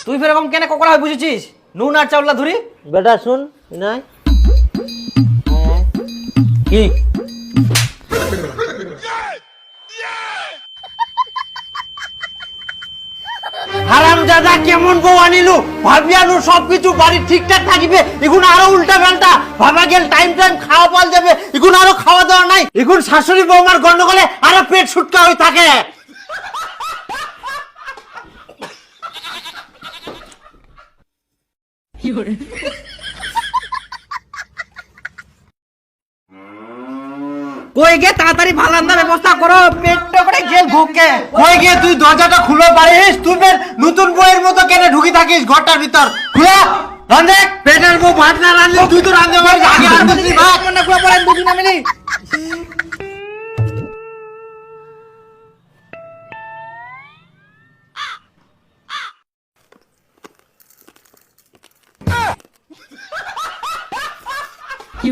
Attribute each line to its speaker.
Speaker 1: তুই এরকম কেন ককড়া হয় বুঝেছিস? নুন আর চাউলা ধরি
Speaker 2: বেটা শুন নাই
Speaker 1: কি
Speaker 2: হারামজাদা কেমন বউ আনিলু ভাবিয়ানু সবকিছু বাড়ি ঠিকঠাক থাকিবে এখন আরো উল্টা পাল্টা ভাবা গেল টাইম খাওয়া পাল যাবে এখন আরো খাওয়া দাওয়া নাই এখন শাশুড়ি বৌমার গন্ডগোলে আরো পেট ছুটকা হয়ে থাকে।
Speaker 1: কই গে তাড়াতাড়ি ভালান্দার ব্যবস্থা করো, পেটটা করে গেল ভুকে।
Speaker 2: কই গিয়ে তুই দরজাটা খুলে পারিস? তুই ফের নতুন বইয়ের মতো কেন ঢুকি থাকিস ঘরটার ভিতর? খুলে রান্ধে পেটের বউ ভাত না রান্ধলে তুই তো রান্ধতে পারিস আগে রান্ধছিস ভাত
Speaker 1: না খুলে পড়ে বুঝি না মিলি। কি